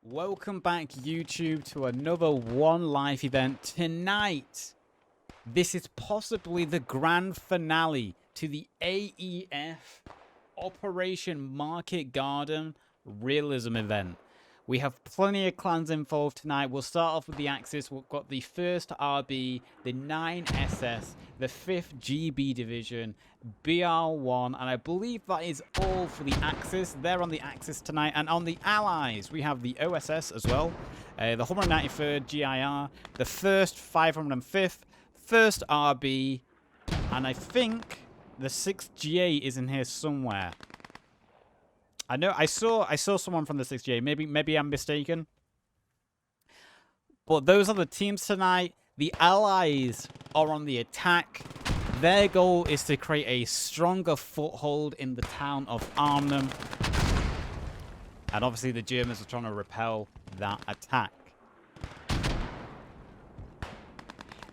Welcome back, YouTube, to another One Life event. Tonight, this is possibly the grand finale to the AEF Operation Market Garden Realism event. We have plenty of clans involved tonight. We'll start off with the Axis. We've got the 1st RB, the 9 SS, the 5th GB Division, BR1, and I believe that is all for the Axis. They're on the Axis tonight. And on the Allies, we have the O.S.S as well, the 193rd GIR, the 1st 505th, 1st RB, and I think the 6th GA is in here somewhere. I know I saw someone from the 6GA. Maybe I'm mistaken. But those are the teams tonight. The Allies are on the attack. Their goal is to create a stronger foothold in the town of Arnhem. And obviously the Germans are trying to repel that attack.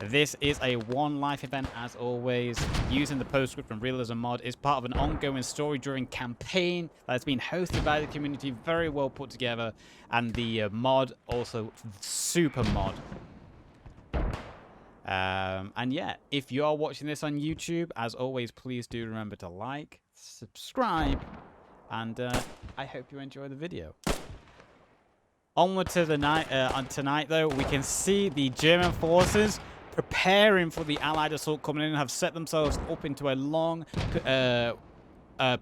This is a One Life event, as always, using the Scriptum Realism mod. Is part of an ongoing story-driven campaign that has been hosted by the community, very well put together, and the mod also super mod. And yeah, if you are watching this on YouTube, as always, please do remember to like, subscribe, and I hope you enjoy the video. Onward to the night. Tonight, though, we can see the German forces preparing for the Allied assault coming in, and have set themselves up into a long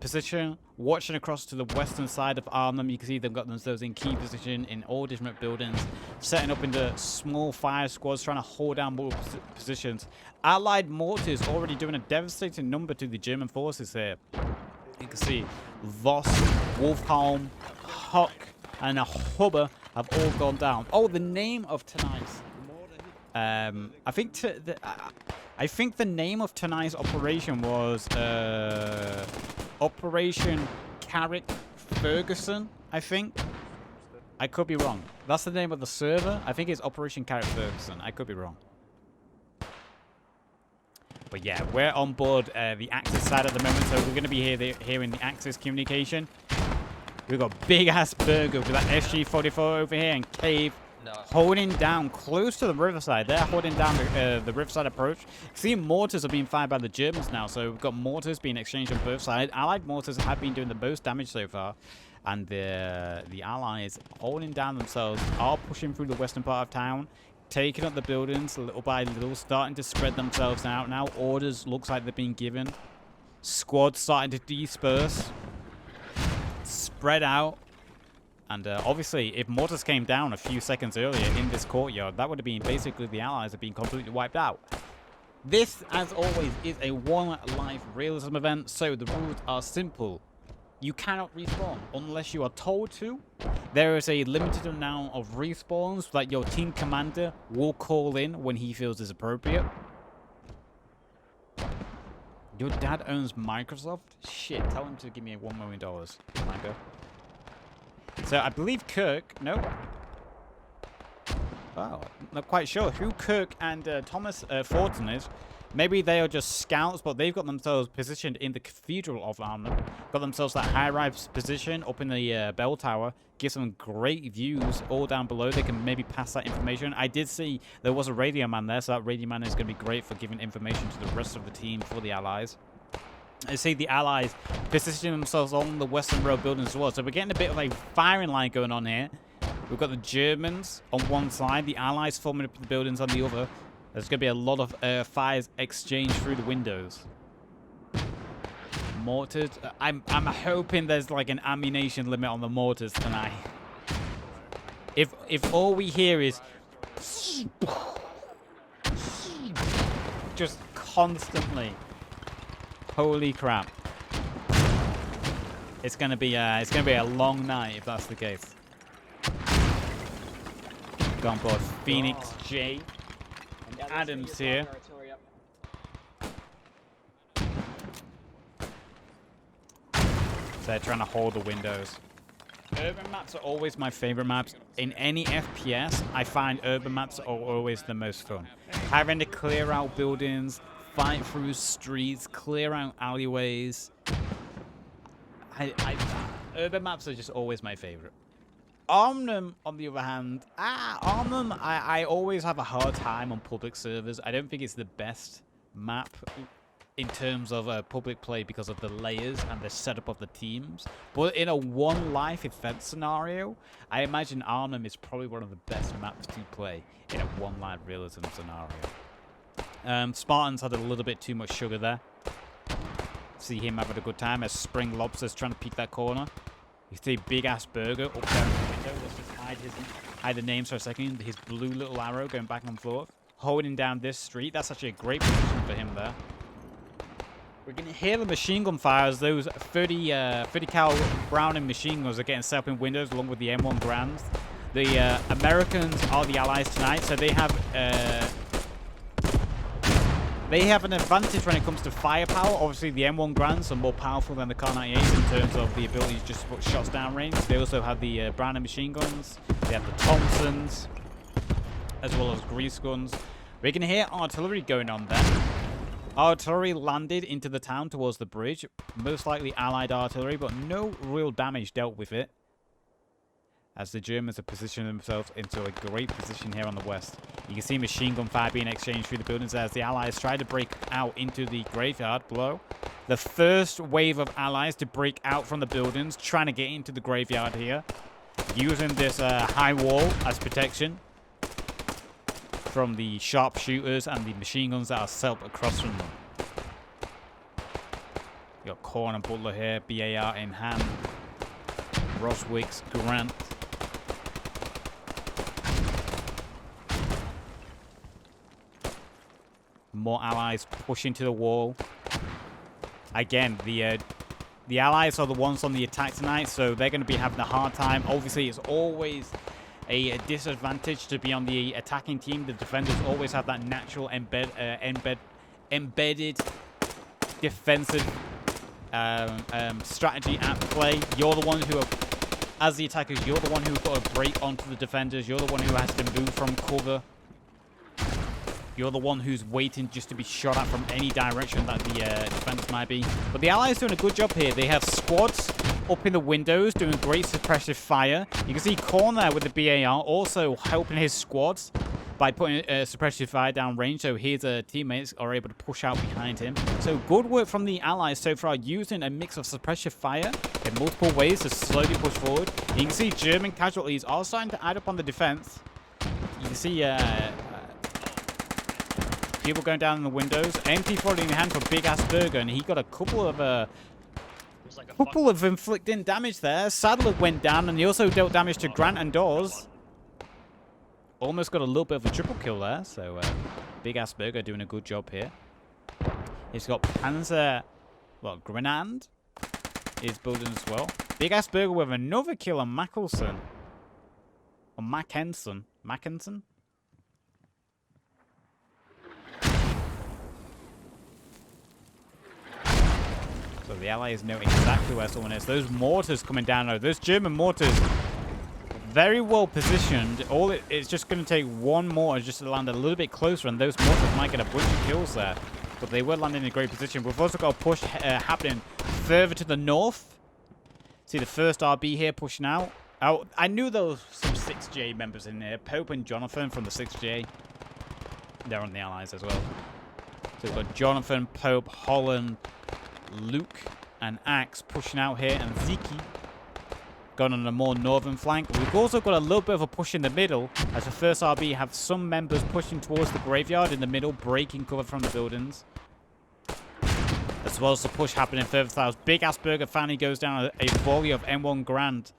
position, watching across to the western side of Arnhem. You can see they've got themselves in key position in all different buildings, setting up into small fire squads, trying to hold down multiple positions. Allied mortars already doing a devastating number to the German forces here. You can see Voss, Wolfholm, Hock, and a Hubber have all gone down. Oh, the name of tonight's I think the name of tonight's operation was Operation Carrick Ferguson. I think. I could be wrong. That's the name of the server. I think it's Operation Carrick Ferguson. I could be wrong. But yeah, we're on board the Axis side at the moment, so we're going to be hearing the Axis communication. We've got big ass burger with that SG-44 over here and Cave. Holding down close to the riverside. They're holding down the riverside approach. See, mortars are being fired by the Germans now, so we've got mortars being exchanged on both sides. Allied mortars have been doing the most damage so far, and the Allies holding down themselves are pushing through the western part of town, taking up the buildings little by little, starting to spread themselves out. Now orders looks like they're being given. Squads starting to disperse, spread out. And obviously, if mortars came down a few seconds earlier in this courtyard, that would have been basically the Allies have been completely wiped out. This, as always, is a One Life Realism event, so the rules are simple. You cannot respawn unless you are told to. There is a limited amount of respawns that your team commander will call in when he feels is appropriate. Your dad owns Microsoft? Shit, tell him to give me $1 million. Mango. So I believe Kirk, no? Oh, not quite sure who Kirk and Thomas Fortin is. Maybe they are just scouts, but they've got themselves positioned in the Cathedral of Arnhem. Got themselves that high-rise position up in the bell tower. Gives them great views all down below. They can maybe pass that information. I did see there was a radio man there, so that radio man is going to be great for giving information to the rest of the team for the Allies. I see the Allies positioning themselves on the western row buildings as well. So we're getting a bit of a firing line going on here. We've got the Germans on one side, the Allies forming up the buildings on the other. There's going to be a lot of fires exchanged through the windows. Mortars. I'm hoping there's like an ammunition limit on the mortars tonight. If all we hear is just constantly. Holy crap! It's gonna be a long night if that's the case. Go on board, Phoenix J. And Adams here. So they're trying to hold the windows. Urban maps are always my favorite maps. In any FPS, I find urban maps are always the most fun. Having to clear out buildings, fight through streets, clear out alleyways. Urban maps are just always my favorite. Arnhem, on the other hand, Arnhem, I always have a hard time on public servers. I don't think it's the best map in terms of public play because of the layers and the setup of the teams. But in a one-life event scenario, I imagine Arnhem is probably one of the best maps to play in a one-life realism scenario. Spartans had a little bit too much sugar there. See him having a good time as Spring Lobster's trying to peek that corner. You see Big Ass Burger up there in the window. Let's just hide the names for a second. His blue little arrow going back and forth. Holding down this street. That's actually a great position for him there. We're going to hear the machine gun fire as those 30 cal Browning machine guns are getting set up in windows along with the M1 Grands. The Americans are the allies tonight, so they have an advantage when it comes to firepower. Obviously, the M1 Grands are more powerful than the Kar 98s in terms of the ability to just put shots down range. They also have the Browning machine guns. They have the Thompsons, as well as grease guns. We can hear artillery going on there. Artillery landed into the town towards the bridge. Most likely Allied artillery, but no real damage dealt with it. As the Germans have positioned themselves into a great position here on the west. You can see machine gun fire being exchanged through the buildings as the Allies try to break out into the graveyard below. The first wave of Allies to break out from the buildings, trying to get into the graveyard here. Using this high wall as protection from the sharpshooters and the machine guns that are set up across from them. You got Korn and Butler here, BAR in hand. Roswiggs, Grant. More Allies pushing to the wall. Again, the Allies are the ones on the attack tonight, so they're going to be having a hard time. Obviously, it's always a disadvantage to be on the attacking team. The defenders always have that natural embedded defensive strategy at play. You're the one who, as the attackers, you're the one who's got to break onto the defenders. You're the one who has to move from cover. You're the one who's waiting just to be shot at from any direction that the defense might be. But the Allies doing a good job here. They have squads up in the windows doing great suppressive fire. You can see Korn there with the BAR also helping his squads by putting suppressive fire down range. So his teammates are able to push out behind him. So good work from the Allies so far, using a mix of suppressive fire in multiple ways to slowly push forward. You can see German casualties are starting to add up on the defense. You can see people going down in the windows. MP40 in hand for Big Ass Burger, and he got a couple of inflicting damage there. Sadler went down, and he also dealt damage to Grant and Dawes. Almost got a little bit of a triple kill there. So Big Ass Burger doing a good job here. He's got Panzer, Grenand is building as well. Big Ass Burger with another kill on Mackelson. Or Mackenson. Mackenson? So the Allies know exactly where someone is. Those mortars coming down, though. Those German mortars, very well positioned. It's just going to take one mortar just to land a little bit closer, and those mortars might get a bunch of kills there. But they will land in a great position. We've also got a push happening further to the north. See the first RB here pushing out. Oh, I knew there was some 6J members in there. Pope and Jonathan from the 6J. They're on the Allies as well. So we've got Jonathan, Pope, Holland, Luke and Axe pushing out here, and Ziki going on a more northern flank. We've also got a little bit of a push in the middle as the first RB have some members pushing towards the graveyard in the middle, breaking cover from the buildings. As well as the push happening further south. Big Ass Burger finally goes down a volley of M1 Grant.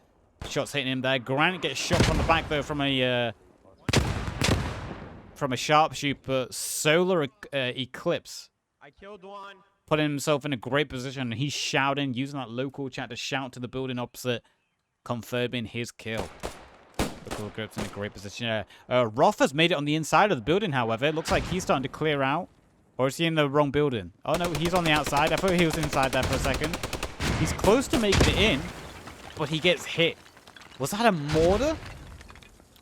Shots hitting him there. Grant gets shot from the back though from a sharpshooter. Solar Eclipse. I killed one. Putting himself in a great position. He's shouting, using that local chat to shout to the building opposite, confirming his kill. The group's in a great position. Roth has made it on the inside of the building, however. It looks like he's starting to clear out. Or is he in the wrong building? Oh, no, he's on the outside. I thought he was inside there for a second. He's close to making it in, but he gets hit. Was that a mortar?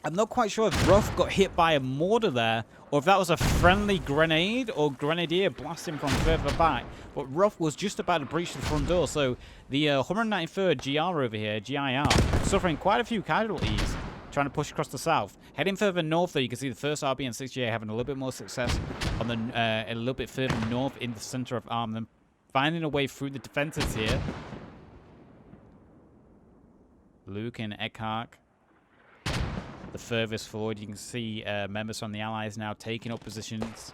I'm not quite sure if Ruff got hit by a mortar there, or if that was a friendly grenade or grenadier blasting from further back. But Ruff was just about to breach the front door, so the 193rd GR over here, GIR, suffering quite a few casualties, trying to push across the south. Heading further north, though, you can see the 1st RB and 6GA having a little bit more success on the a little bit further north in the center of Arnhem, finding a way through the defenses here. Luke and Eckhart. The furthest forward, you can see members from the Allies now taking up positions.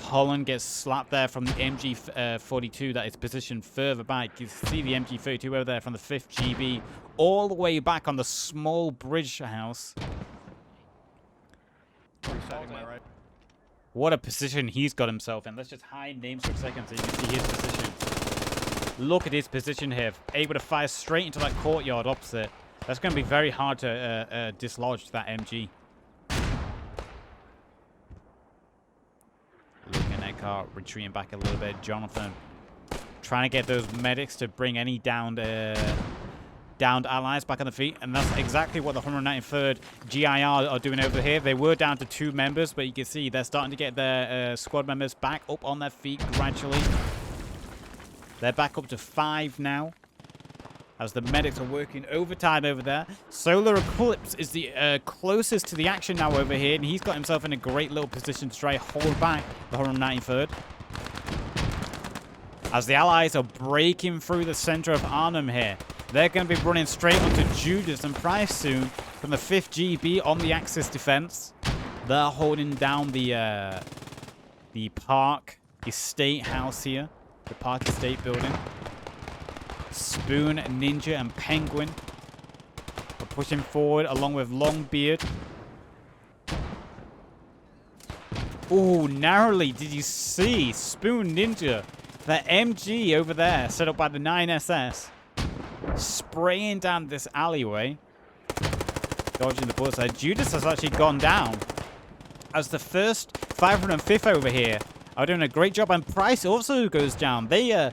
Holland gets slapped there from the MG42 that is positioned further back. You can see the MG32 over there from the 5th GB, all the way back on the small bridge house. What a position he's got himself in. Let's just hide names for a second so you can see his position. Look at his position here. Able to fire straight into that courtyard opposite. That's going to be very hard to dislodge that MG. Luke and Eckhart retreating back a little bit. Jonathan trying to get those medics to bring any downed allies back on the feet. And that's exactly what the 193rd GIR are doing over here. They were down to 2 members, but you can see they're starting to get their squad members back up on their feet gradually. They're back up to 5 now, as the medics are working overtime over there. Solar Eclipse is the closest to the action now over here, and he's got himself in a great little position to try hold back the 193rd. As the Allies are breaking through the center of Arnhem here, they're going to be running straight onto Judas and Price soon from the 5th GB on the Axis defense. They're holding down the Park Estate house here, the Park Estate building. Spoon, Ninja, and Penguin are pushing forward along with Longbeard. Oh, narrowly did you see Spoon, Ninja, that MG over there set up by the 9SS, spraying down this alleyway, dodging the bullets there. Judas has actually gone down as the first 505th over here are doing a great job, and Price also goes down. They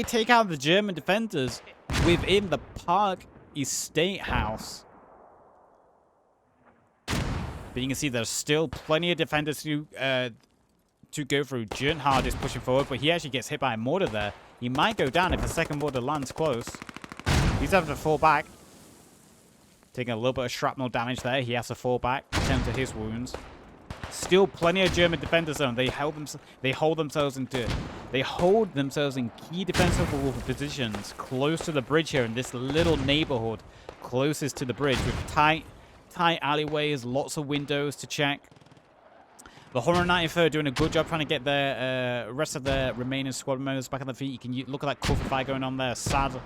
take out the German defenders within the Park Estate house. But you can see there's still plenty of defenders to go through. Jernhard is pushing forward, but he actually gets hit by a mortar there. He might go down if the second mortar lands close. He's having to fall back. Taking a little bit of shrapnel damage there. He has to fall back, attend to his wounds. Still plenty of German defender zone. They hold themselves in key defensible positions close to the bridge here in this little neighborhood closest to the bridge, with tight alleyways, lots of windows to check. The 193rd doing a good job trying to get the rest of the remaining squad members back on their feet. You can look at that cover fire going on there. Saddle,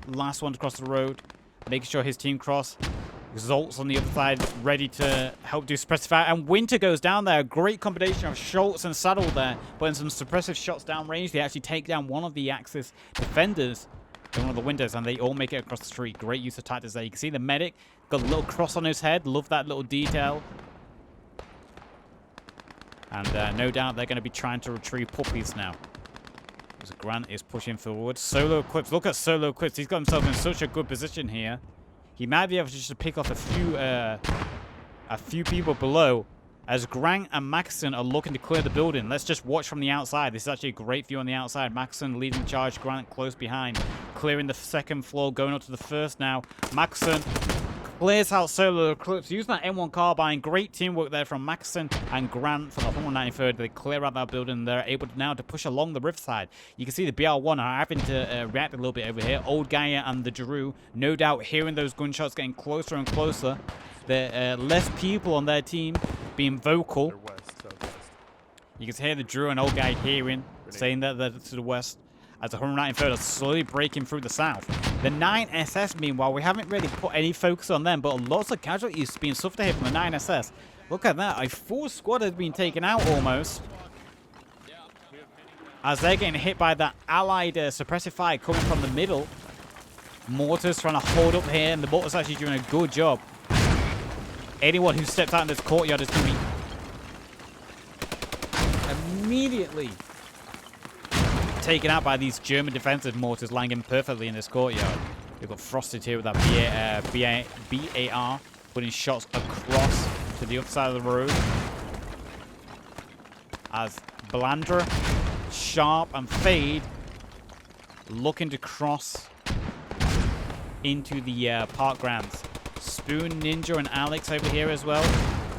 last one to cross the road, making sure his team cross. Zolt's on the other side, ready to help do suppressive fire. And Winter goes down there. A great combination of Schultz and Saddle there. But in some suppressive shots downrange, they actually take down one of the Axis defenders in one of the windows, and they all make it across the street. Great use of tactics there. You can see the medic got a little cross on his head. Love that little detail. And no doubt they're going to be trying to retrieve puppies now. As Grant is pushing forward. Solo Eclipse. Look at Solo Eclipse. He's got himself in such a good position here. He might be able to just pick off a few people below, as Grant and Maxson are looking to clear the building. Let's just watch from the outside. This is actually a great view on the outside. Maxson leading the charge, Grant close behind, clearing the 2nd floor, going up to the 1st now. Maxson clears out Solar Eclipse, using that M1 carbine. Great teamwork there from Maxson and Grant from the 193rd. They clear out that building. They're able to now to push along the riverside. You can see the BR1 are having to react a little bit over here. Old Gaia and the Giroux, no doubt hearing those gunshots getting closer and closer. There less people on their team being vocal. You can hear the Giroux and Old Gaia hearing, saying that they're to the west, as the 193rd are slowly breaking through the south. The 9SS, meanwhile, we haven't really put any focus on them, but lots of casualties being suffered here from the 9SS. Look at that. A full squad has been taken out almost, as they're getting hit by that allied suppressive fire coming from the middle. Mortars trying to hold up here, and the mortars actually doing a good job. Anyone who steps out in this courtyard is going to be immediately taken out by these German defensive mortars landing perfectly in this courtyard. We've got Frosted here with that BAR. putting shots across to the other side of the road. As Blandra, Sharp, and Fade looking to cross into the park grounds. Spoon, Ninja, and Alex over here as well.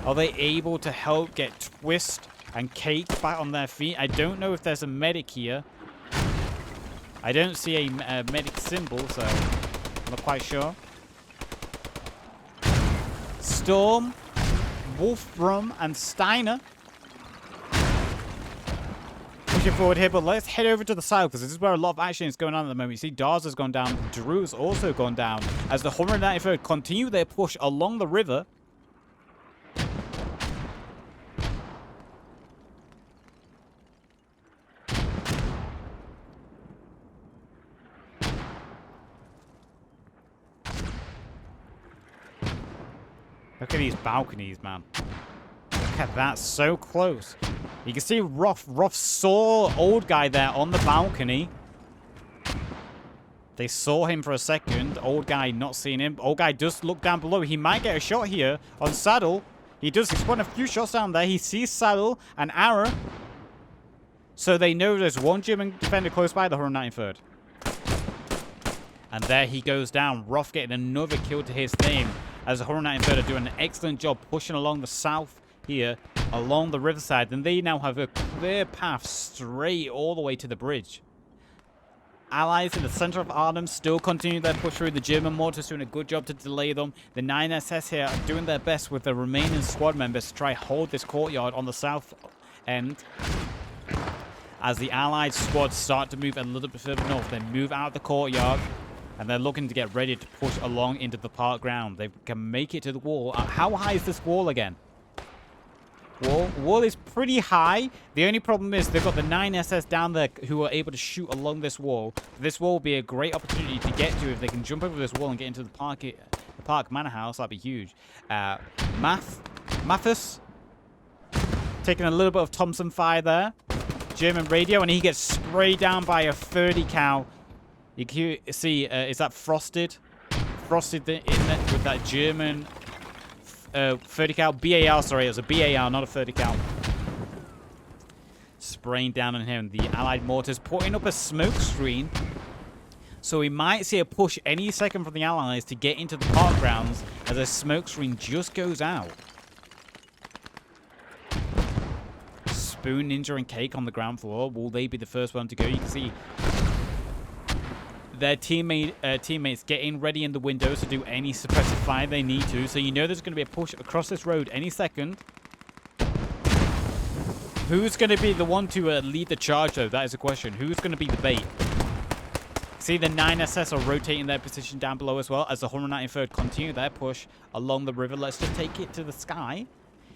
Are they able to help get Twist and Cake back on their feet? I don't know if there's a medic here. I don't see a medic symbol, so I'm not quite sure. Storm, Wolfram, and Steiner pushing forward here, but let's head over to the south because this is where a lot of action is going on at the moment. You see Dars has gone down, Drew's also gone down as the 193rd continue their push along the river. Look at these balconies, man. Look at that, so close. You can see Ruff. Ruff saw old guy there on the balcony. They saw him for a second. Old guy not seeing him. Old guy does look down below. He might get a shot here on Saddle. He does. He's putting a few shots down there. He sees Saddle and Ara. So they know there's one German defender close by, the 193rd. And there he goes down. Ruff getting another kill to his name. As the 193rd are doing an excellent job pushing along the south here, along the riverside. And they now have a clear path straight all the way to the bridge. Allies in the center of Arnhem still continue their push through. The German mortars doing a good job to delay them. The 9SS here are doing their best with the remaining squad members to try hold this courtyard on the south end. As the Allied squads start to move a little bit further north, they move out of the courtyard. And they're looking to get ready to push along into the park ground. They can make it to the wall. How high is this wall again? Wall is pretty high. The only problem is they've got the 9SS down there who are able to shoot along this wall. This wall will be a great opportunity to get to if they can jump over this wall and get into the park manor house. That'd be huge. Mathis taking a little bit of Thompson fire there. German radio, and he gets sprayed down by a 30 cal. You can see, is that Frosted? Frosted in there with that German 30 cal. BAR, sorry, it was a BAR, not a 30 cal. Spraying down on him. The Allied mortars putting up a smoke screen. So we might see a push any second from the Allies to get into the park grounds as a smoke screen just goes out. Spoon, Ninja, and Cake on the ground floor. Will they be the first one to go? You can see their teammates getting ready in the windows to do any suppressive fire they need to. So you know there's going to be a push across this road any second. Who's going to be the one to lead the charge, though? That is a question. Who's going to be the bait? See, the 9SS are rotating their position down below as well as the 193rd continue their push along the river. Let's just take it to the sky.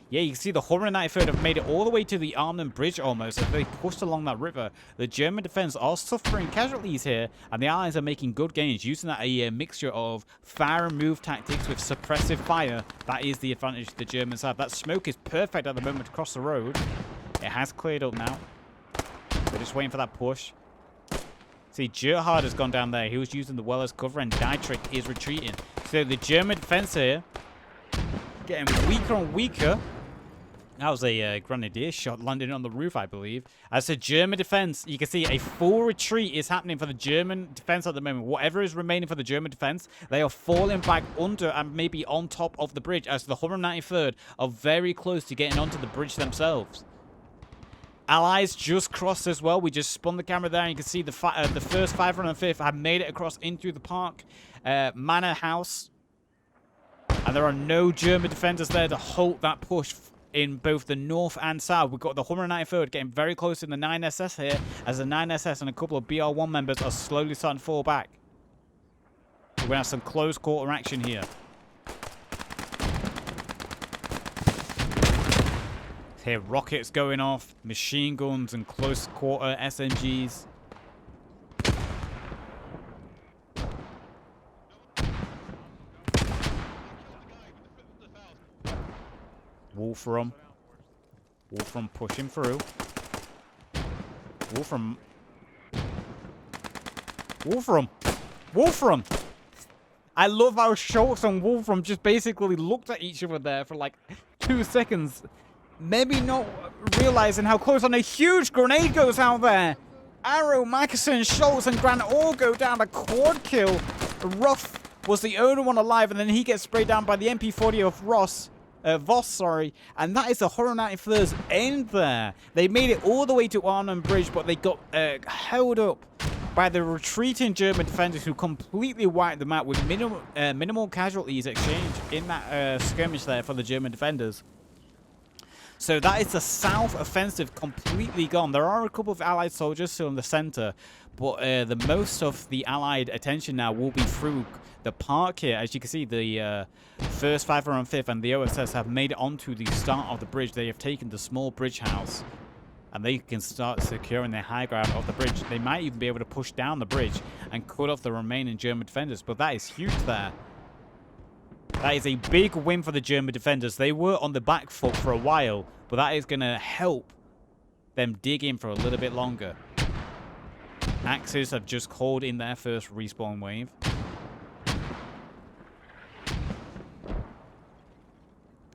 Yeah, you can see the 193rd have made it all the way to the Arnhem Bridge almost as they pushed along that river. The German defense are suffering casualties here, and the Allies are making good gains using that a mixture of fire and move tactics with suppressive fire. That is the advantage the Germans have. That smoke is perfect at the moment to cross the road. It has cleared up now. They're just waiting for that push. See, Gerhard has gone down there. He was using the well as cover, and Dietrich is retreating. So the German defense here getting weaker and weaker. That was a grenadier shot landing on the roof, I believe. As the German defense, you can see a full retreat is happening for the German defense at the moment. Whatever is remaining for the German defense, they are falling back under and maybe on top of the bridge as the 193rd are very close to getting onto the bridge themselves. Allies just crossed as well. We just spun the camera there and you can see the first 505th have made it across into the park manor house. And there are no German defenders there to halt that push in both the north and south. We've got the 193rd getting very close in the 9SS here as the 9SS and a couple of BR1 members are slowly starting to fall back. We're going to have some close quarter action here. Here, rockets going off, machine guns and close quarter SMGs. Wolfram pushing through. Wolfram. I love how Schultz and Wolfram just basically looked at each other there for like 2 seconds. Maybe not realizing how close, and a huge grenade goes out there. Arrow, Mackerson, Schultz, and Grant all go down. A quad kill. Ruff was the only one alive, and then he gets sprayed down by the MP40 of Voss, sorry. And that is the 191st end there. They made it all the way to Arnhem Bridge, but they got held up by the retreating German defenders, who completely wiped them out with minimal casualties exchanged in that skirmish there for the German defenders. So that is the south offensive completely gone. There are a couple of Allied soldiers still in the center, but the most of the Allied attention now will be through the park here. As you can see, the 1st, 5th, and 5th and the O.S.S. have made it onto the start of the bridge. They have taken the small bridge house, and they can start securing their high ground of the bridge. They might even be able to push down the bridge and cut off the remaining German defenders, but that is huge there. That is a big win for the German defenders. They were on the back foot for a while, but that is going to help them dig in for a little bit longer. Axis have just called in their first respawn wave.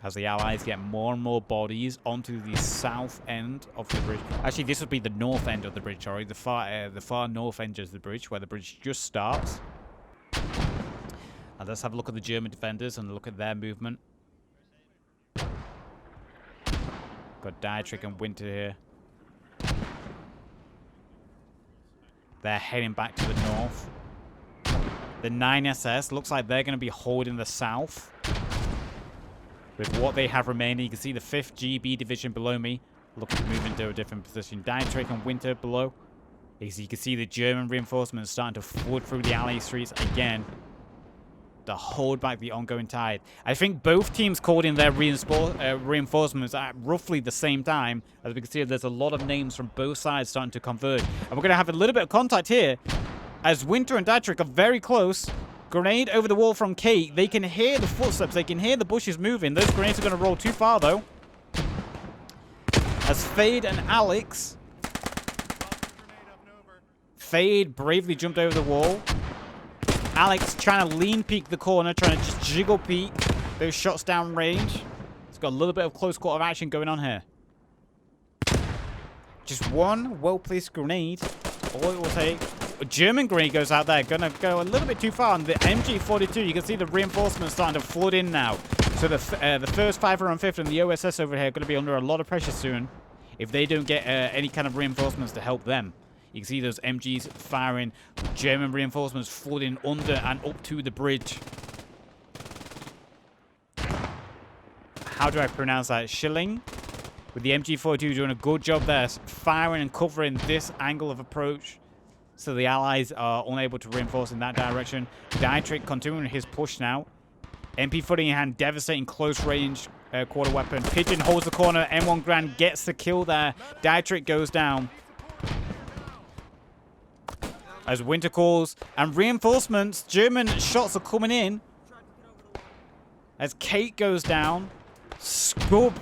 As the Allies get more and more bodies onto the south end of the bridge. Actually, this would be the north end of the bridge, sorry. The far north end of the bridge, where the bridge just starts. And let's have a look at the German defenders and look at their movement. Got Dietrich and Winter here. They're heading back to the north. The 9SS looks like they're going to be holding the south. With what they have remaining, you can see the 5th GB division below me. Looking to move into a different position. Dietrich and Winter below. As you can see, the German reinforcements starting to flood through the alley streets again to hold back the ongoing tide. I think both teams called in their reinforcements at roughly the same time. As we can see, there's a lot of names from both sides starting to converge. And we're going to have a little bit of contact here as Winter and Dietrich are very close. Grenade over the wall from Kate. They can hear the footsteps. They can hear the bushes moving. Those grenades are going to roll too far, though. As Fade and Alex. Fade bravely jumped over the wall. Alex trying to lean peek the corner, trying to just jiggle peek those shots down range. It's got a little bit of close quarter action going on here. Just one well-placed grenade. All it will take. A German grenade goes out there. Gonna go a little bit too far. And the MG42, you can see the reinforcements starting to flood in now. So the 1st, 5th, and 5th and the O.S.S. over here are going to be under a lot of pressure soon if they don't get any kind of reinforcements to help them. You can see those MGs firing, German reinforcements flooding under and up to the bridge. How do I pronounce that? Schilling with the MG42 doing a good job there, firing and covering this angle of approach. So the Allies are unable to reinforce in that direction. Dietrich continuing his push now. MP40 in hand, devastating close range quarter weapon. Pigeon holds the corner. M1 Grand gets the kill there. Dietrich goes down. As Winter calls and reinforcements, German shots are coming in. As Kate goes down, Scud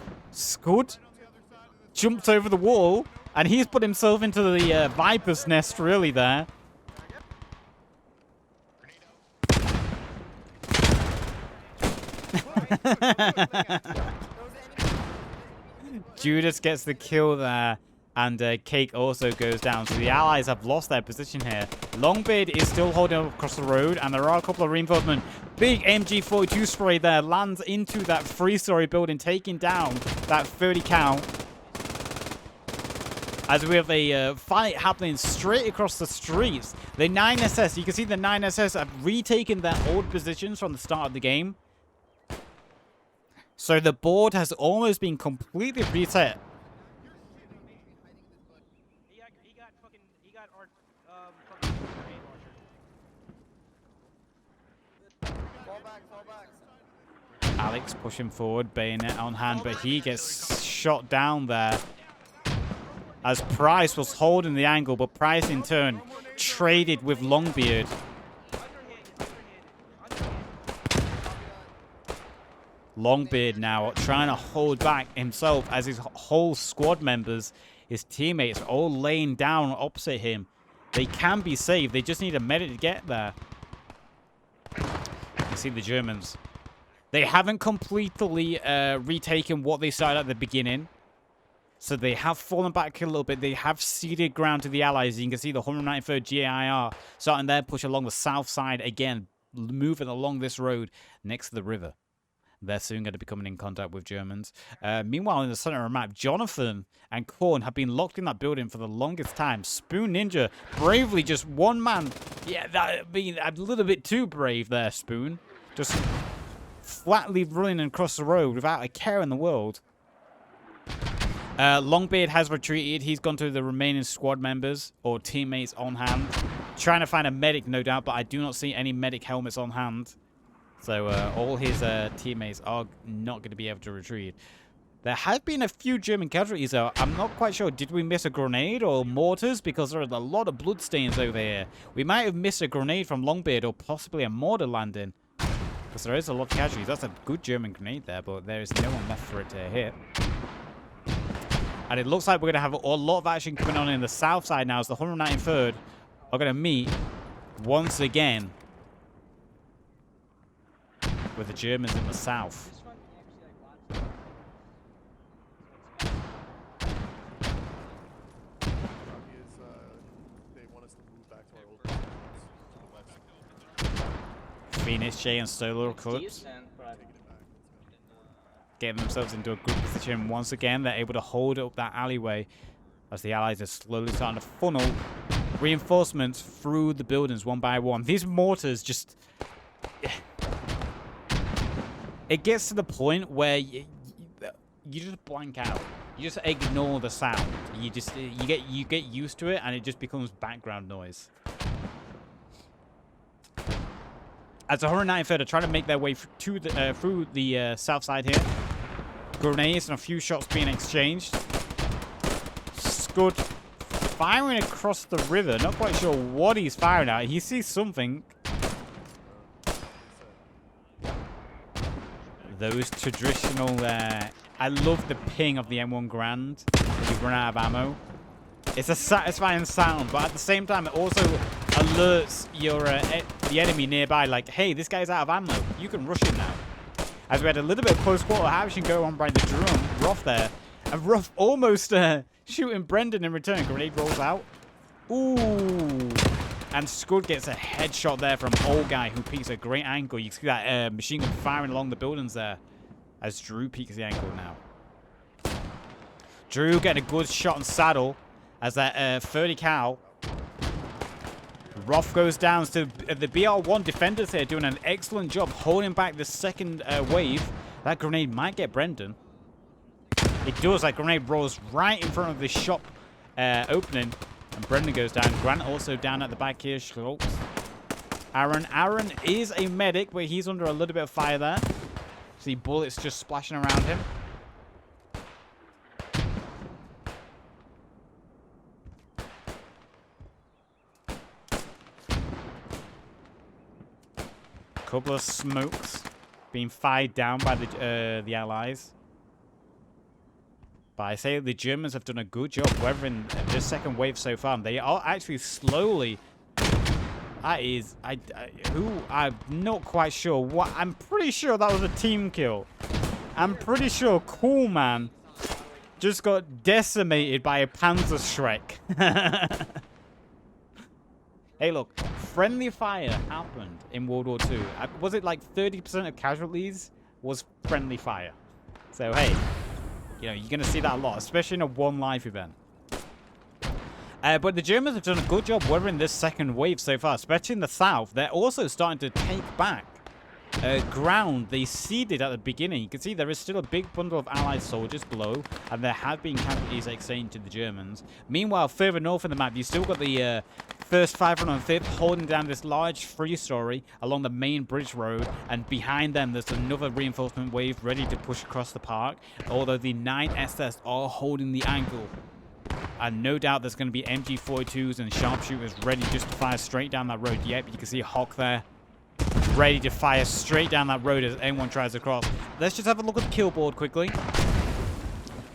jumps over the wall, and he's put himself into the Viper's nest really there. Judas gets the kill there. And Cake also goes down. So the Allies have lost their position here. Longbeard is still holding up across the road. And there are a couple of reinforcements. Big MG42 spray there. Lands into that 3-story building. Taking down that 30 count. As we have a fight happening straight across the streets. The 9SS. You can see the 9SS have retaken their old positions from the start of the game. So the board has almost been completely reset. Alex pushing forward, bayonet on hand, but he gets shot down there. As Price was holding the angle, but Price in turn traded with Longbeard. Longbeard now trying to hold back himself as his whole squad members, his teammates, are all laying down opposite him. They can be saved. They just need a medic to get there. You see the Germans. They haven't completely retaken what they started at the beginning. So they have fallen back a little bit. They have ceded ground to the Allies. You can see the 193rd GIR starting their push along the south side again, moving along this road next to the river. They're soon going to be coming in contact with Germans. Meanwhile, in the center of the map, Jonathan and Korn have been locked in that building for the longest time. Spoon Ninja, bravely, just one man. Yeah, that being a little bit too brave there, Spoon. Just flatly running across the road without a care in the world. Longbeard has retreated. He's gone to the remaining squad members or teammates on hand. Trying to find a medic, no doubt, but I do not see any medic helmets on hand. So all his teammates are not going to be able to retreat. There have been a few German casualties, though. I'm not quite sure. Did we miss a grenade or mortars? Because there are a lot of bloodstains over here. We might have missed a grenade from Longbeard or possibly a mortar landing. Because there is a lot of casualties. That's a good German grenade there, but there is no one left for it to hit. And it looks like we're going to have a lot of action coming on in the south side now as the 193rd are going to meet once again with the Germans in the south. Phoenix, Jay, and Solo Clips getting themselves into a good position once again. They're able to hold up that alleyway as the Allies are slowly starting to funnel reinforcements through the buildings one by one. These mortars just... It gets to the point where you just blank out. You just ignore the sound. You get used to it, and it just becomes background noise. As the 193rd are trying to make their way through the south side here. Grenades and a few shots being exchanged. Scud firing across the river. Not quite sure what he's firing at. He sees something. Those traditional... I love the ping of the M1 Grand when you run out of ammo. It's a satisfying sound, but at the same time, it also alerts your the enemy nearby, like, hey, this guy's out of ammo. You can rush him now. As we had a little bit of close quarter action go on by the drum, Ruff there. And Ruff almost shooting Brendan in return. Grenade rolls out. Ooh. And Scud gets a headshot there from Old Guy, who peeks a great angle. You can see that machine gun firing along the buildings there as Drew peeks the angle now. Drew getting a good shot on Saddle as that 30 cal. Ruff goes down. So the BR1 defenders here doing an excellent job holding back the second wave. That grenade might get Brendan. It does. That grenade rolls right in front of the shop opening. And Brendan goes down. Grant also down at the back here. Schultz. Aaron is a medic, but he's under a little bit of fire there. See bullets just splashing around him. Couple of smokes being fired down by the Allies. But I say the Germans have done a good job weathering this second wave so far. They are actually slowly... I'm not quite sure. What? I'm pretty sure that was a team kill. I'm pretty sure Cool Man just got decimated by a Panzerschreck. Hey, look. Friendly fire happened in World War II. Was it like 30% of casualties was friendly fire? So, hey, you know, you're going to see that a lot, especially in a one-life event. But the Germans have done a good job weathering this second wave so far, especially in the south. They're also starting to take back ground they ceded at the beginning. You can see there is still a big bundle of Allied soldiers below, and there have been casualties exchanged to the Germans. Meanwhile, further north in the map, you still got the 1st 505th holding down this large three-story along the main bridge road, and behind them there's another reinforcement wave ready to push across the park, although the 9 SS are holding the angle. And no doubt there's going to be MG42s and sharpshooters ready just to fire straight down that road. Yep, you can see Hawk there, ready to fire straight down that road as anyone tries to cross. Let's just have a look at the kill board quickly.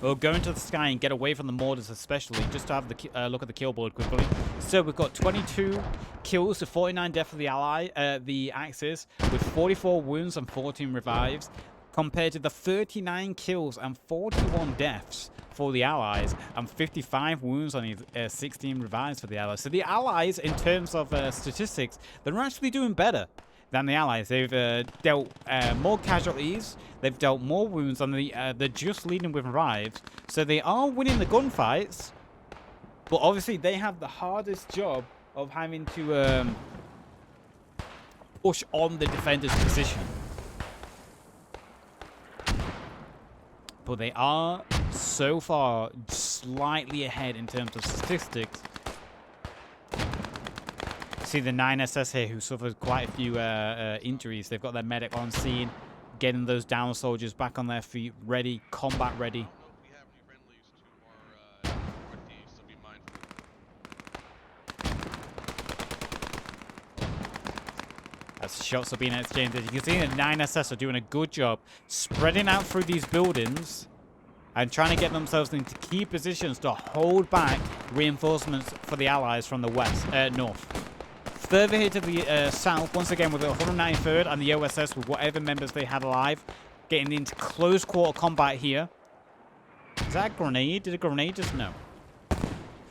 We'll go into the sky and get away from the mortars especially, just to have the look at the kill board quickly. So we've got 22 kills to 49 deaths for the Axis, with 44 wounds and 14 revives, compared to the 39 kills and 41 deaths for the Allies, and 55 wounds on 16 revives for the Allies. So the Allies, in terms of statistics, they're actually doing better than the Allies. They've dealt more casualties, they've dealt more wounds, and they're just leading with revives. So they are winning the gunfights, but obviously they have the hardest job of having to push on the defender's position. But they are, so far, slightly ahead in terms of statistics. See the 9SS here, who suffered quite a few injuries. They've got their medic on scene, getting those down soldiers back on their feet, ready, combat ready. As shots are being exchanged, as you can see, the 9SS are doing a good job spreading out through these buildings and trying to get themselves into key positions to hold back reinforcements for the Allies from the north. Further here to the south, once again with the 193rd and the O.S.S. with whatever members they had alive, getting into close quarter combat here. Is that a grenade? Did a grenade just no?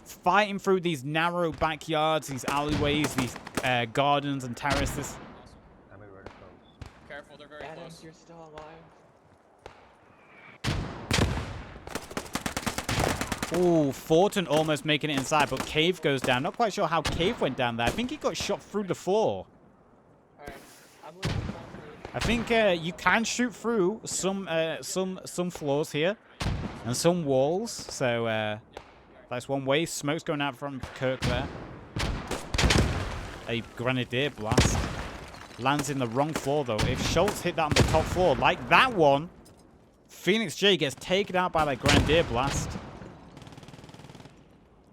Fighting through these narrow backyards, these alleyways, these gardens and terraces. Careful, they're very close. You're still alive. Ooh, Fortin almost making it inside, but Cave goes down. Not quite sure how Cave went down there. I think he got shot through the floor. I think you can shoot through some floors here and some walls. So that's one way. Smoke's going out from Kirk there. A grenadier blast lands in the wrong floor though. If Schultz hit that on the top floor, like that one, Phoenix J gets taken out by that grenadier blast.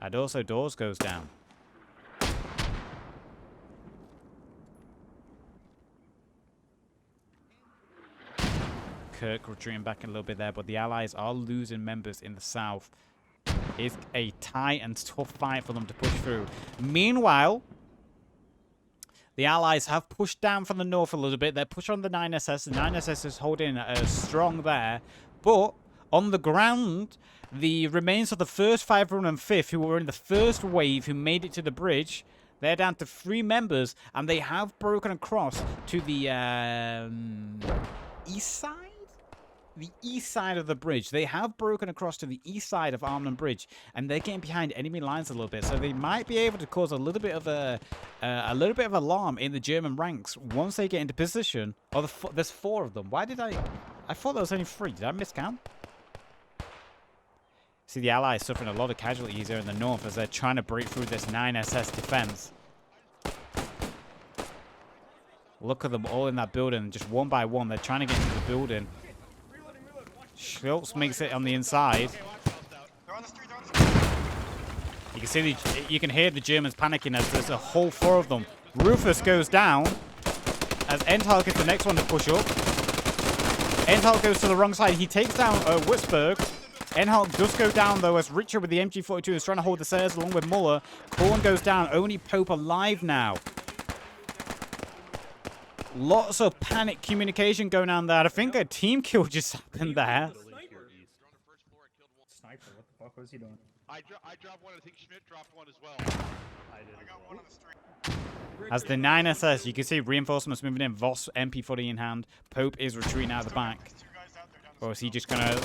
And also doors goes down. Kirk retreating back a little bit there, but the Allies are losing members in the south. It's a tight and tough fight for them to push through. Meanwhile, the Allies have pushed down from the north a little bit. They're pushed on the 9SS. The 9SS is holding strong there. But on the ground, the remains of the 1st, 505th, who were in the first wave, who made it to the bridge, they're down to 3 members, and they have broken across to the east side? The east side of the bridge. They have broken across to the east side of Arnhem Bridge, and they're getting behind enemy lines a little bit, so they might be able to cause a little bit of alarm in the German ranks once they get into position. Oh, there's 4 of them. Why did I thought there was only 3. Did I miscount? See the Allies suffering a lot of casualties here in the north as they're trying to break through this 9SS defense. Look at them all in that building, just one by one. They're trying to get into the building. Schultz makes it on the inside. You can see you can hear the Germans panicking as there's a whole 4 of them. Rufus goes down as Endhal gets the next one to push up. Endhal goes to the wrong side. He takes down Witzberg. Endhal does go down, though, as Richard with the MG42 is trying to hold the stairs along with Muller. Korn goes down. Only Pope alive now. Lots of panic communication going on there. I think a team kill just happened there. Sniper, what the fuck was he doing? I dropped one. I think Schmidt dropped one as well. I got one on the street. As the 9SS, you can see reinforcements moving in. Voss MP40 in hand. Pope is retreating out of the back. Or is he just gonna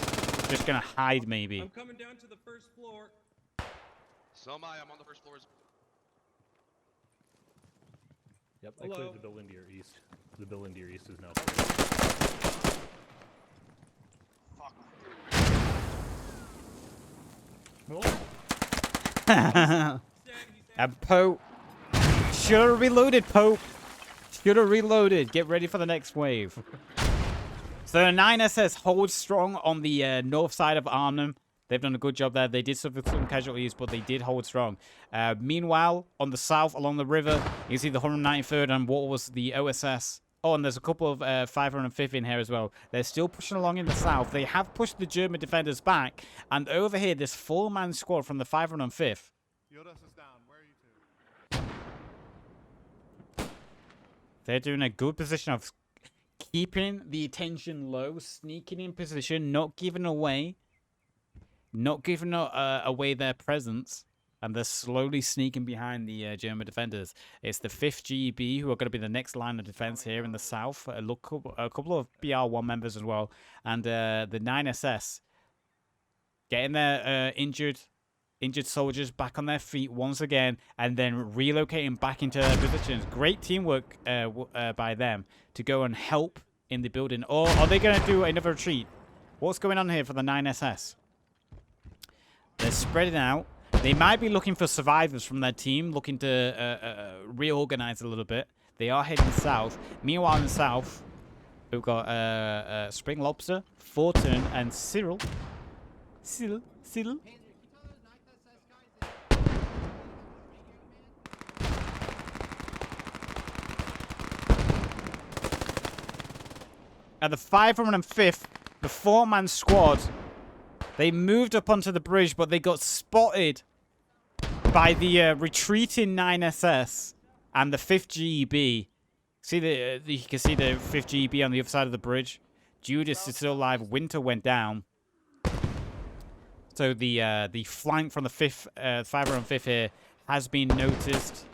hide maybe? I'm coming down to the 1st floor. So am I. I'm on the 1st floor. Yep, I cleared the building to your east. The building to your east is now. Fuck. And Pope should have reloaded. Pope should have reloaded. Get ready for the next wave. So the 9SS holds strong on the north side of Arnhem. They've done a good job there. They did suffer some casualties, but they did hold strong. Meanwhile, on the south, along the river, you see the 193rd and what was the O.S.S. Oh, and there's a couple of 505th in here as well. They're still pushing along in the south. They have pushed the German defenders back. And over here, this 4-man squad from the 505th. O.S.S is down. Where are you two? They're doing a good position of keeping the attention low, sneaking in position, not giving away away their presence. And they're slowly sneaking behind the German defenders. It's the 5th GEB who are going to be the next line of defense here in the south. A couple of BR1 members as well. And the 9SS getting their injured soldiers back on their feet once again. And then relocating back into their positions. Great teamwork by them to go and help in the building. Or are they going to do another retreat? What's going on here for the 9SS? They're spreading out. They might be looking for survivors from their team, looking to reorganize a little bit. They are heading south. Meanwhile, in the south, we've got Spring Lobster, Fortune, and Cyril. Cyril. At the 505th, the 4-man squad, they moved up onto the bridge, but they got spotted by the retreating 9SS and the 5th GEB. See you can see the 5th GEB on the other side of the bridge. Judas is still alive. Winter went down. So the flank from the 505th here has been noticed.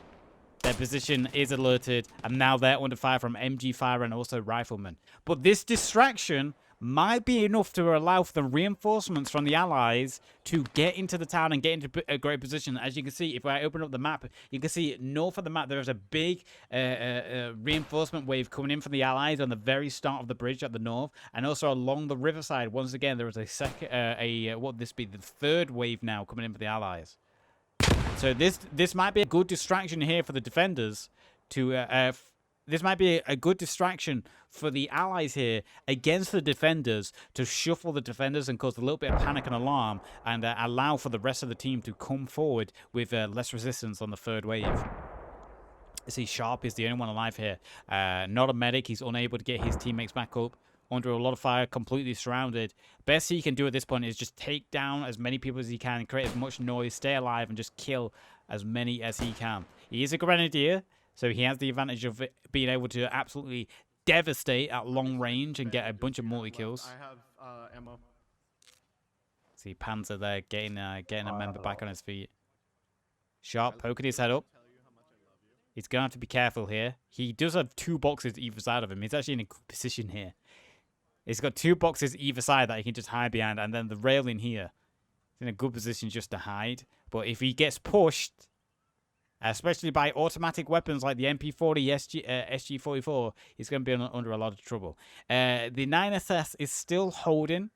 Their position is alerted, and now they're under fire from MG fire and also riflemen. But this distraction might be enough to allow for the reinforcements from the Allies to get into the town and get into a great position. As you can see, if I open up the map, you can see north of the map, there's a big reinforcement wave coming in from the Allies on the very start of the bridge at the north. And also along the riverside, once again, there is a second, what would this be? The 3rd wave now coming in for the Allies. So this might be a good distraction here for the defenders to... This might be a good distraction for the Allies here against the defenders to shuffle the defenders and cause a little bit of panic and alarm and allow for the rest of the team to come forward with less resistance on the 3rd wave. See, Sharp is the only one alive here. Not a medic. He's unable to get his teammates back up. Under a lot of fire, completely surrounded. Best he can do at this point is just take down as many people as he can, create as much noise, stay alive, and just kill as many as he can. He is a grenadier. So he has the advantage of being able to absolutely devastate at long range and get a bunch of multi-kills. I have ammo. See Panzer there getting a member back on his feet. Sharp poking his head up. He's going to have to be careful here. He does have 2 boxes either side of him. He's actually in a good position here. He's got 2 boxes either side that he can just hide behind, and then the railing here. He's in a good position just to hide. But if he gets pushed... especially by automatic weapons like the MP40, SG44, he's going to be under a lot of trouble. The 9SS is still holding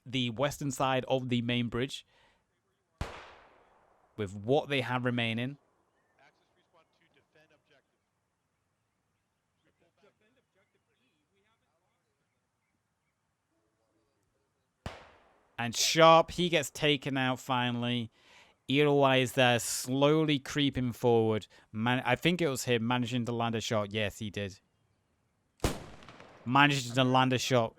the western side of the main bridge with what they have remaining. And Sharp, he gets taken out finally. Otherwise, they're slowly creeping forward. I think it was him managing to land a shot. Yes, he did. Managed to land a shot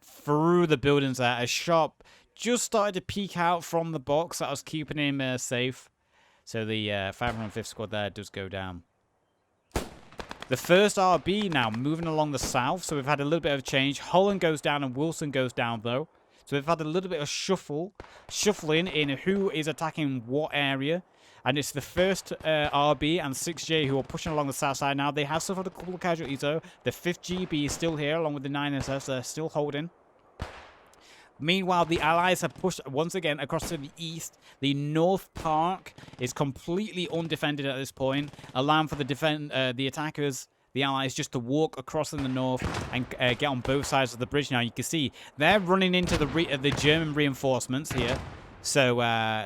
through the buildings there. A Sharp just started to peek out from the box that was keeping him safe. So the 505th squad there does go down. The 1st RB now moving along the south. So we've had a little bit of change. Holland goes down and Wilson goes down, though. So we've had a little bit of shuffling in who is attacking what area. And it's the 1st RB and 6J who are pushing along the south side now. They have suffered a couple of casualties, though. The 5th GB is still here, along with the 9SS. They're still holding. Meanwhile, the Allies have pushed once again across to the east. The North Park is completely undefended at this point, allowing for the attackers... the Allies just to walk across in the north and get on both sides of the bridge. Now you can see they're running into the German reinforcements here. So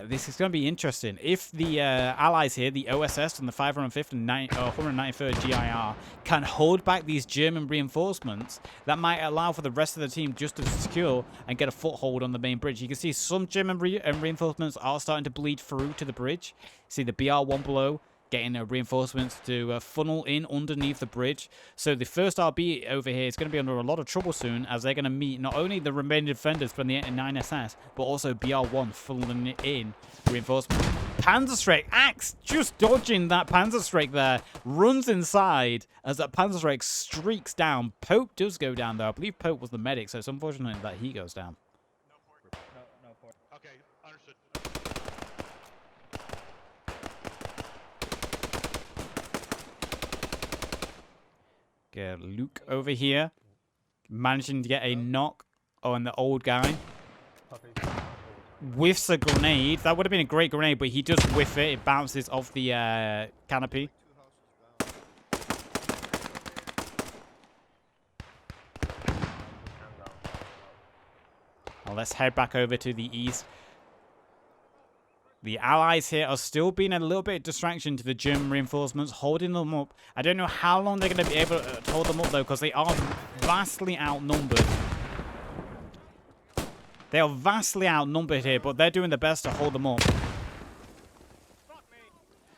this is going to be interesting. If the Allies here, the O.S.S. and the 505th and 193rd GIR, can hold back these German reinforcements, that might allow for the rest of the team just to secure and get a foothold on the main bridge. You can see some German reinforcements are starting to bleed through to the bridge. See the BR1 below. getting reinforcements to funnel in underneath the bridge. So the first RB over here is going to be under a lot of trouble soon, as they're going to meet not only the remaining defenders from the 9SS, but also BR1 funneling in reinforcements. Panzerstreik, Axe just dodging that Panzerstreik there, runs inside as that Panzerstreik streaks down. Pope does go down, though. I believe Pope was the medic, so it's unfortunate that he goes down. Okay, understood. Get Luke over here, managing to get a knock on the old guy. Whiffs a grenade. That would have been a great grenade, but he does whiff it. It bounces off the canopy. Now let's head back over to the east. The Allies here are still being a little bit of distraction to the German reinforcements, holding them up. I don't know how long they're going to be able to hold them up, though, because they are vastly outnumbered. They are vastly outnumbered here, but they're doing their best to hold them up.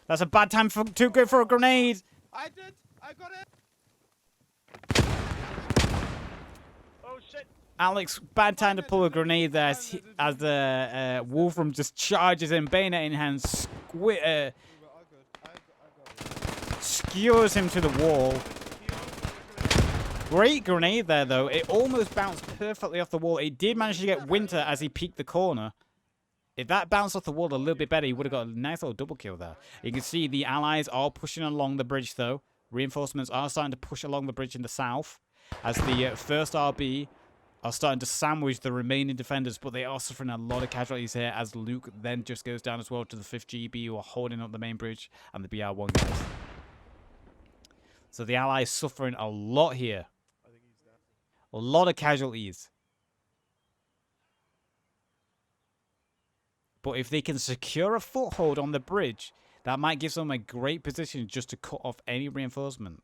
That's a bad time to go for a grenade. I did. I got it. Oh shit. Alex, bad time to pull a grenade there as the Wolfram just charges in, bayonet in hand, skewers him to the wall. Great grenade there, though. It almost bounced perfectly off the wall. It did manage to get Winter as he peeked the corner. If that bounced off the wall a little bit better, he would have got a nice little double kill there. You can see the Allies are pushing along the bridge, though. Reinforcements are starting to push along the bridge in the south, as the first RB are starting to sandwich the remaining defenders, but they are suffering a lot of casualties here, as Luke then just goes down as well to the 5th GB, who are holding up the main bridge, and the BR1 guys. So the Allies suffering a lot here. A lot of casualties. But if they can secure a foothold on the bridge, that might give them a great position just to cut off any reinforcement.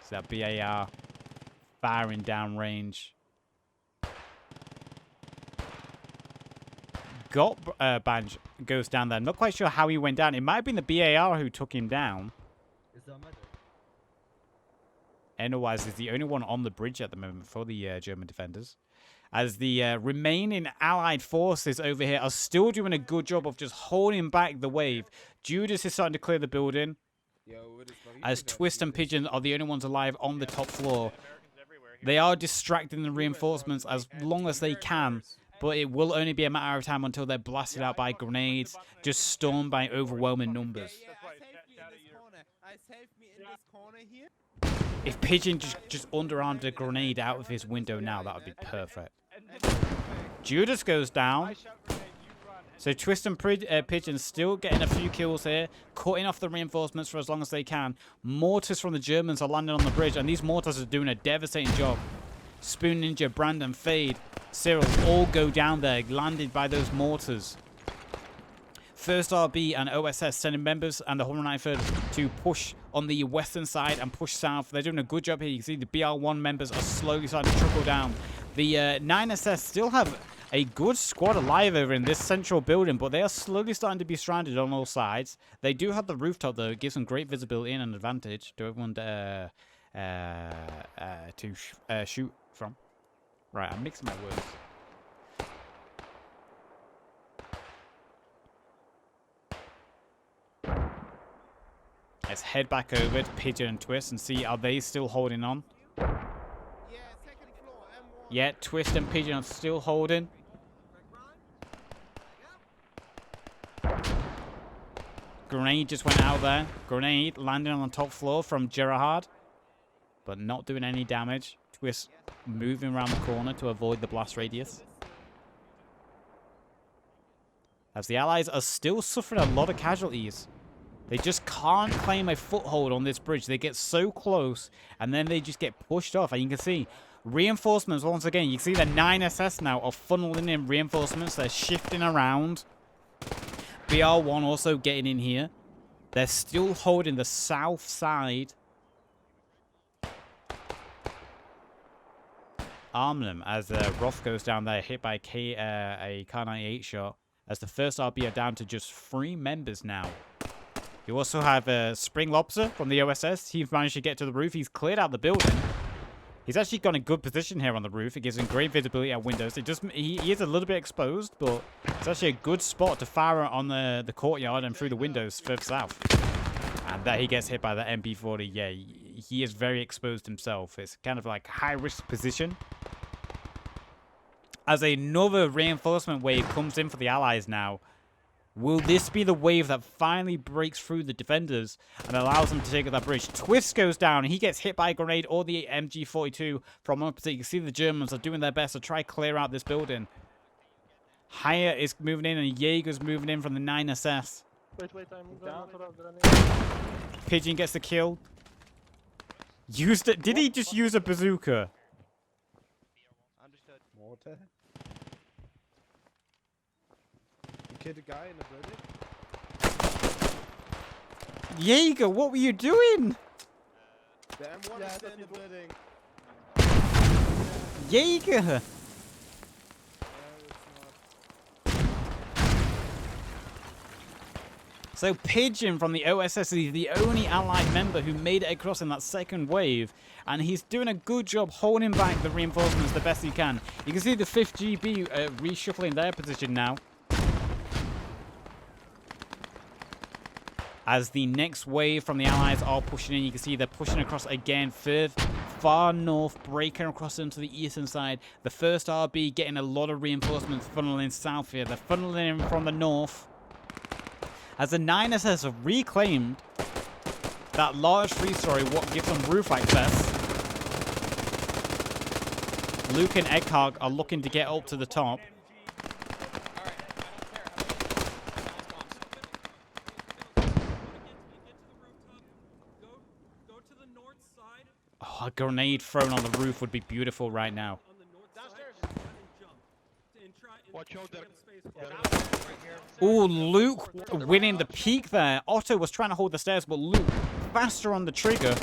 So that BAR firing down range. Banj goes down there. Not quite sure how he went down. It might have been the BAR who took him down. Enowise is the only one on the bridge at the moment for the German defenders. As the remaining Allied forces over here are still doing a good job of just holding back the wave. Judas is starting to clear the building. As Twist and Pigeon are the only ones alive on the top floor. They are distracting the reinforcements as long as they can. But it will only be a matter of time until they're blasted out by grenades, just stormed by overwhelming numbers. If Pigeon just underarmed a grenade out of his window now, that would be perfect. Judas goes down. So Twist and Pigeon still getting a few kills here, cutting off the reinforcements for as long as they can. Mortars from the Germans are landing on the bridge, and these mortars are doing a devastating job. Spoon Ninja, Brandon, Fade, Cyril all go down there, landed by those mortars. First RB and O.S.S sending members and the 193rd to push on the western side and push south. They're doing a good job here. You can see the BR1 members are slowly starting to trickle down. The 9SS still have a good squad alive over in this central building, but they are slowly starting to be stranded on all sides. They do have the rooftop, though. It gives them great visibility and an advantage to everyone to shoot from. Right, I'm mixing my words. Let's head back over to Pigeon and Twist and see, are they still holding on? Yeah, Twist and Pigeon are still holding. Grenade just went out there. Grenade landing on the top floor from Gerard, but not doing any damage. Twist moving around the corner to avoid the blast radius. As the Allies are still suffering a lot of casualties. They just can't claim a foothold on this bridge. They get so close, and then they just get pushed off. And you can see reinforcements once again. You can see the 9SS now are funneling in reinforcements. They're shifting around. BR1 also getting in here. They're still holding the south side. Arnhem as Roth goes down there, hit by a Kar-98 shot. as the first RB are down to just 3 members now. You also have Spring Lobster from the O.S.S. He's managed to get to the roof. He's cleared out the building. He's actually got a good position here on the roof. It gives him great visibility at windows. He is a little bit exposed, but it's actually a good spot to fire on the courtyard and through the windows further south. And there he gets hit by the MP40. Yeah, he is very exposed himself. It's kind of like a high-risk position. As another reinforcement wave comes in for the Allies now, will this be the wave that finally breaks through the defenders and allows them to take out that bridge? Twist goes down. He gets hit by a grenade or the MG42 from opposite. You can see the Germans are doing their best to try clear out this building. Haya is moving in and Jaeger's moving in from the 9SS. Wait, I'm down for a grenade. Pigeon gets the kill. Used it. Did he just use a bazooka? Understood. Mortar. You killed a guy in the building? Jaeger, what were you doing? The M1 is still in the building. Jaeger! So Pigeon from the O.S.S. is the only allied member who made it across in that second wave, and he's doing a good job holding back the reinforcements the best he can. You can see the 5th GB reshuffling their position now, as the next wave from the Allies are pushing in. You can see they're pushing across again, far north, breaking across into the eastern side. The first RB getting a lot of reinforcements funneling south here. They're funneling in from the north, as the 9SS have reclaimed that large 3-story, what gives them roof access. Luke and Eckhart are looking to get up to the top. Oh, a grenade thrown on the roof would be beautiful right now. Watch out, Ooh, Luke winning the peak there. Otto was trying to hold the stairs, but Luke faster on the trigger.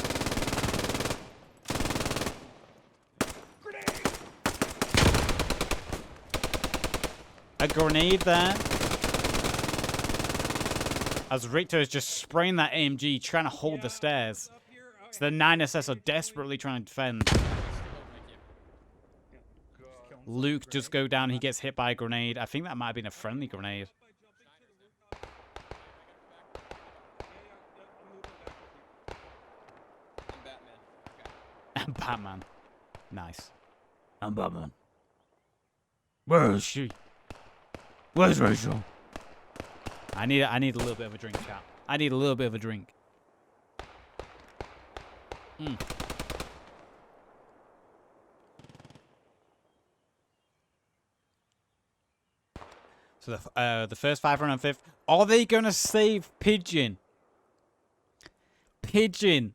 A grenade there, as Richter is just spraying that AMG, trying to hold the stairs. So the 9SS are desperately trying to defend. Luke just go down. He gets hit by a grenade. I think that might have been a friendly grenade. I'm Batman. Nice. I'm Batman. Where is she? Where's Rachel? I need a little bit of a drink, chat. I need a little bit of a drink. So the first 505th, are they going to save Pigeon? Pigeon.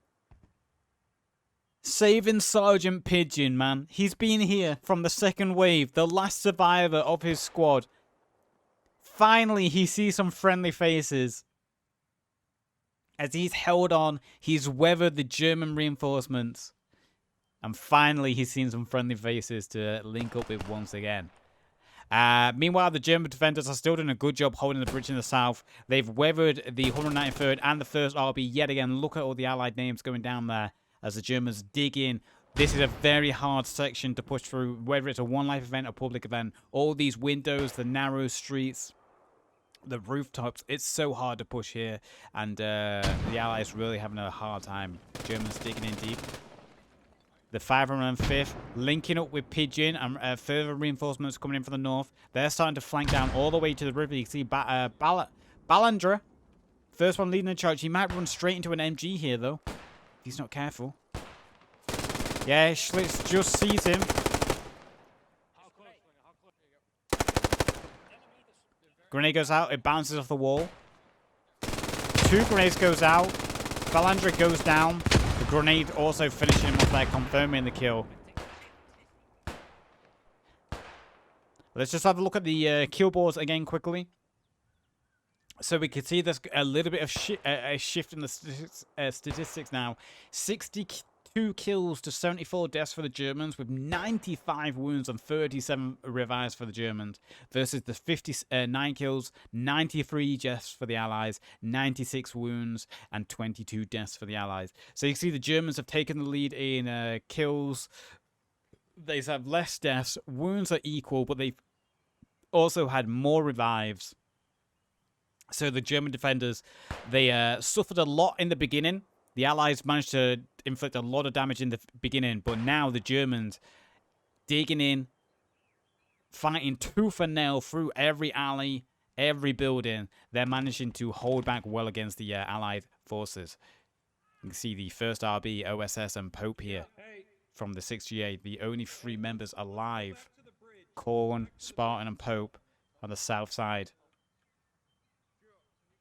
Saving Sergeant Pigeon, man. He's been here from the second wave, the last survivor of his squad. Finally, he sees some friendly faces. As he's held on, he's weathered the German reinforcements. And finally, he's seen some friendly faces to link up with once again. Meanwhile, the German defenders are still doing a good job holding the bridge in the south. They've weathered the 193rd and the 1st RB yet again. Look at all the allied names going down there as the Germans dig in. This is a very hard section to push through, whether it's a one-life event or public event. All these windows, the narrow streets, the rooftops, it's so hard to push here. And the Allies really having a hard time. Germans digging in deep. The 505th linking up with Pigeon and further reinforcements coming in from the north. They're starting to flank down all the way to the river. You can see Ballandra, first one leading the charge. He might run straight into an MG here, though, if he's not careful. Yeah, Schlitz just sees him. Grenade goes out. It bounces off the wall. 2 grenades goes out. Ballandra goes down. The grenade also finishing him off there, confirming the kill. Let's just have a look at the kill boards again quickly. So we can see there's a little bit of a shift in the statistics now. 62 2 kills to 74 deaths for the Germans, with 95 wounds and 37 revives for the Germans, versus the 59 kills, 93 deaths for the Allies, 96 wounds, and 22 deaths for the Allies. So you can see the Germans have taken the lead in kills. They have less deaths. Wounds are equal, but they've also had more revives. So the German defenders, they suffered a lot in the beginning. The Allies managed to inflict a lot of damage in the beginning, but now the Germans digging in, fighting tooth and nail through every alley, every building. They're managing to hold back well against the Allied forces. You can see the 1st RB, O.S.S, and Pope here from the 6GA, the only 3 members alive. Korn, Spartan, and Pope on the south side.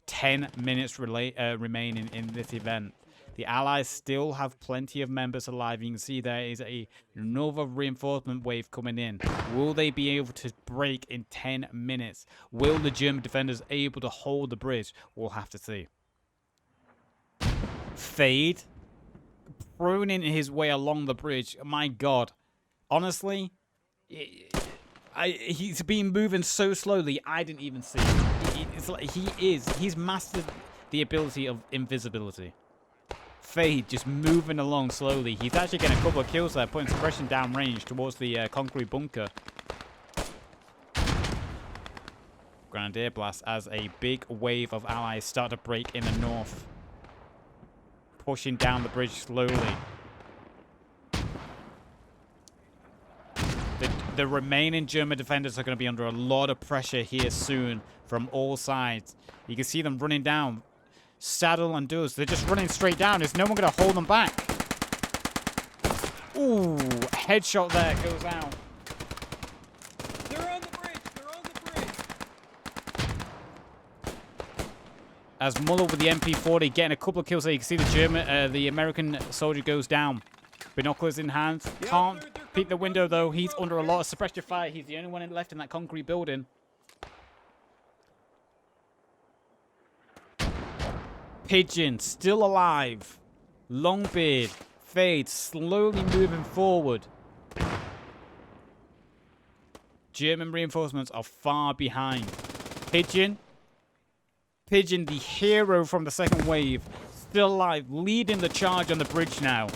10 minutes remaining in this event. The Allies still have plenty of members alive. You can see there is another reinforcement wave coming in. Will they be able to break in 10 minutes? Will the German defenders able to hold the bridge? We'll have to see. Fade, pruning his way along the bridge. My God. Honestly, he's been moving so slowly, I didn't even see it. It's like he's mastered the ability of invisibility. Fade just moving along slowly. He's actually getting a couple of kills there, putting suppression downrange towards the concrete bunker. Grenadier blast as a big wave of allies start to break in the north. Pushing down the bridge slowly. The remaining German defenders are going to be under a lot of pressure here soon from all sides. You can see them running down. Saddle and Does. They're just running straight down. There's no one going to hold them back. Ooh, headshot there goes out. They're on the bridge. They're on the bridge. As Muller with the MP40 getting a couple of kills there. You can see the American soldier goes down. Binoculars in hand. Can't peek the window though. He's under a lot of suppressed fire. He's the only one left in that concrete building. Pigeon still alive. Longbeard. Fade slowly moving forward. German reinforcements are far behind. Pigeon, the hero from the second wave, still alive, leading the charge on the bridge now.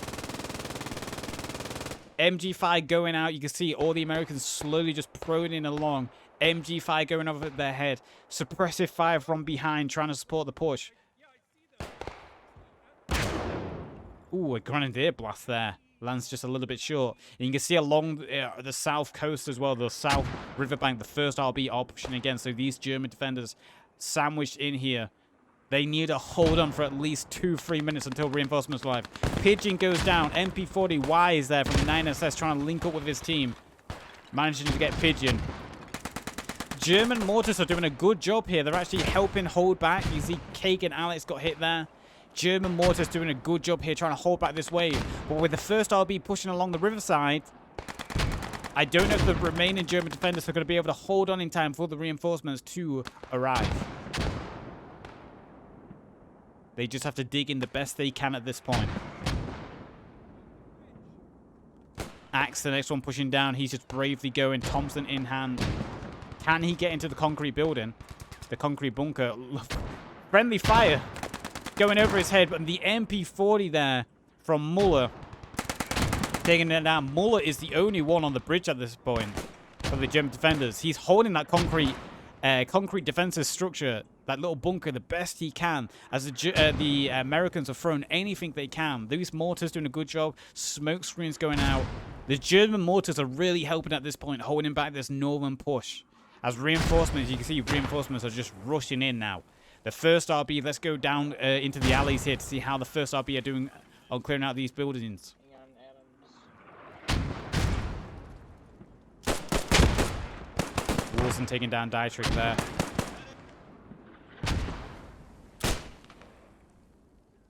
MG5 going out. You can see all the Americans slowly just proning along. MG5 going over their head. Suppressive fire from behind, trying to support the push. Ooh, a grenadier blast there. Lands just a little bit short. And you can see along the south coast as well, the south riverbank, the 1st RB are pushing again. So these German defenders sandwiched in here. They need to hold on for at least 2-3 minutes until reinforcements arrive. Pigeon goes down. MP40Y is there from the 9SS trying to link up with his team. Managing to get Pigeon. German mortars are doing a good job here. They're actually helping hold back. You see Cake and Alex got hit there. German mortars doing a good job here trying to hold back this wave. But with the 1st RB pushing along the riverside, I don't know if the remaining German defenders are going to be able to hold on in time for the reinforcements to arrive. They just have to dig in the best they can at this point. Axe, the next one pushing down. He's just bravely going. Thompson in hand. Can he get into the concrete building? The concrete bunker. Friendly fire going over his head. But the MP40 there from Muller taking it down. Muller is the only one on the bridge at this point for the German defenders. He's holding that concrete defensive structure, that little bunker, the best he can, as the Americans have thrown anything they can. These mortars doing a good job. Smoke screens going out. The German mortars are really helping at this point, holding back this northern push. As reinforcements, you can see reinforcements are just rushing in now. The 1st RB, let's go down into the alleys here to see how the 1st RB are doing on clearing out these buildings. Wilson taking down Dietrich there.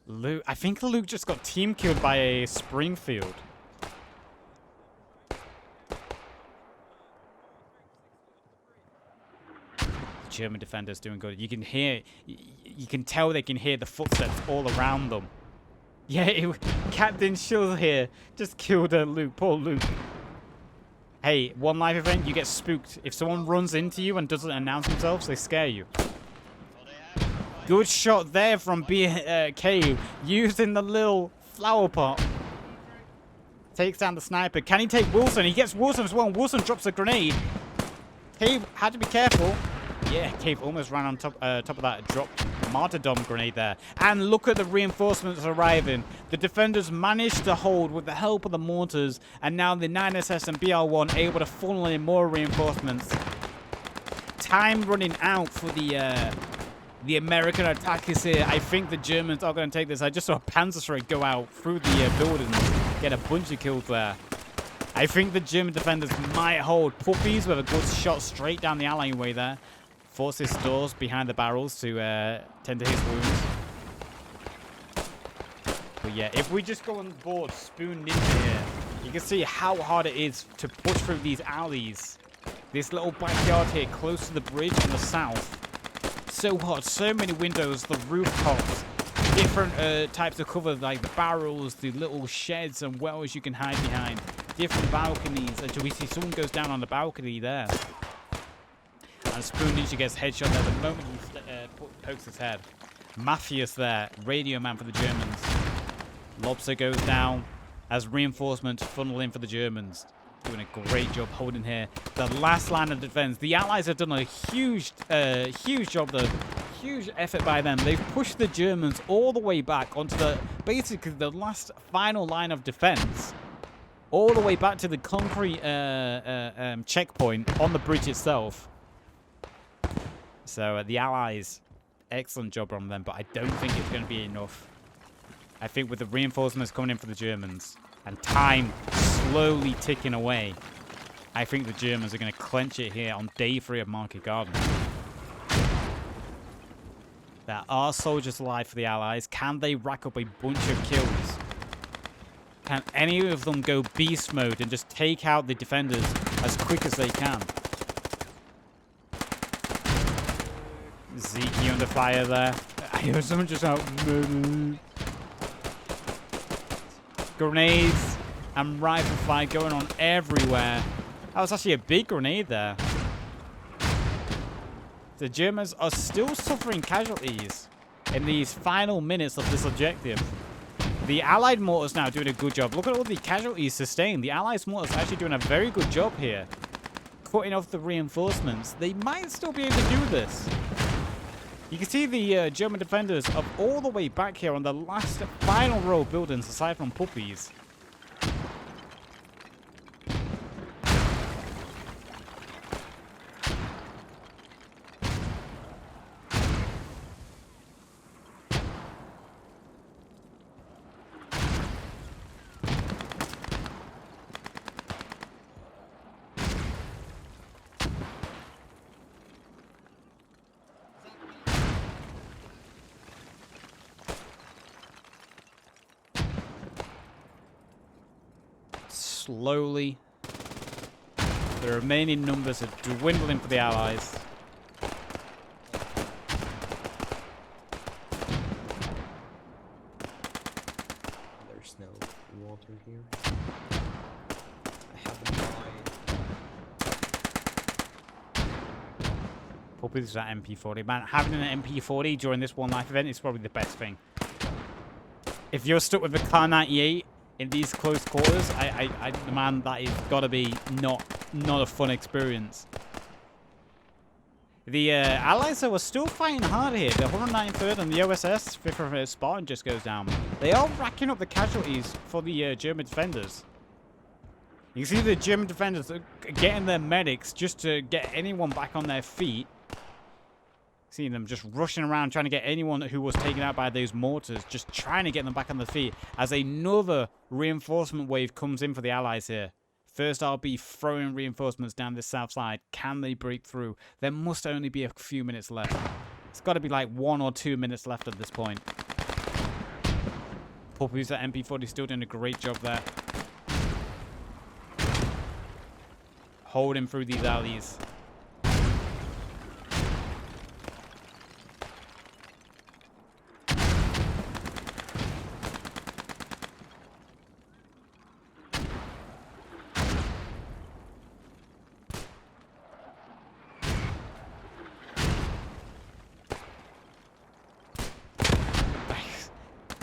Luke, I think Luke just got team killed by a Springfield. The German defenders doing good. You can hear, you can tell they can hear the footsteps all around them. Yeah, Captain Shill here just killed Luke. Poor Luke. Hey, one live event, you get spooked. If someone runs into you and doesn't announce themselves, they scare you. Good shot there from BK, using the little flower pot. Takes down the sniper. Can he take Wilson? He gets Wilson as well. Wilson drops a grenade. Cave had to be careful. Yeah, Cave almost ran on top of that dropped martyrdom grenade there. And look at the reinforcements arriving. The defenders managed to hold with the help of the mortars, and now the 9SS and BR1 able to funnel in more reinforcements. Time running out for the American attackers here. I think the Germans are going to take this. I just saw a Panzerschreck go out through the buildings, get a bunch of kills there. I think the German defenders might hold Puppies with a good shot straight down the alleyway there. Forces doors behind the barrels to tend to his wounds. But yeah, if we just go on board Spoon Ninja here, you can see how hard it is to push through these alleys. This little backyard here close to the bridge in the south. So hot, so many windows, the rooftops, different types of cover like the barrels, the little sheds and wells you can hide behind, different balconies. Until we see someone goes down on the balcony there. And Spoon Ninja gets headshot there the moment he pokes his head. Matthias there, radio man for the Germans. Lobster goes down as reinforcements funnel in for the Germans. Doing a great job holding here. The last line of defense. The Allies have done a huge job though. Huge effort by them. They've pushed the Germans all the way back onto basically the last final line of defense. All the way back to the concrete checkpoint on the bridge itself. So the Allies, excellent job on them, but I don't think it's going to be enough. I think with the reinforcements coming in for the Germans and time slowly ticking away, I think the Germans are going to clench it here on day 3 of Market Garden. There are soldiers alive for the Allies. Can they rack up a bunch of kills? Can any of them go beast mode and just take out the defenders as quick as they can? Zeke under fire there. I hear someone just out. Grenades and rifle fire going on everywhere. That was actually a big grenade there. The Germans are still suffering casualties in these final minutes of this objective. The Allied mortars now doing a good job. Look at all the casualties sustained. The Allied mortars actually doing a very good job here. Cutting off the reinforcements. They might still be able to do this. You can see the German defenders are all the way back here on the last final row of buildings aside from Puppies. Slowly, the remaining numbers are dwindling for the Allies. There's no water here. I have no Puppies at MP40. Man, having an MP40 during this one life event is probably the best thing. If you're stuck with a Kar 98 in these close quarters, man, that has got to be not a fun experience. The Allies are still fighting hard here. The 193rd and the O.S.S. 5th Spartan just goes down. They are racking up the casualties for the German defenders. You can see the German defenders are getting their medics just to get anyone back on their feet. Seeing them just rushing around trying to get anyone who was taken out by those mortars, just trying to get them back on their feet as another reinforcement wave comes in for the Allies here. First RB throwing reinforcements down this south side. Can they break through? There must only be a few minutes left. It's got to be like 1 or 2 minutes left at this point. Puppies at MP40 still doing a great job there. Holding through these alleys.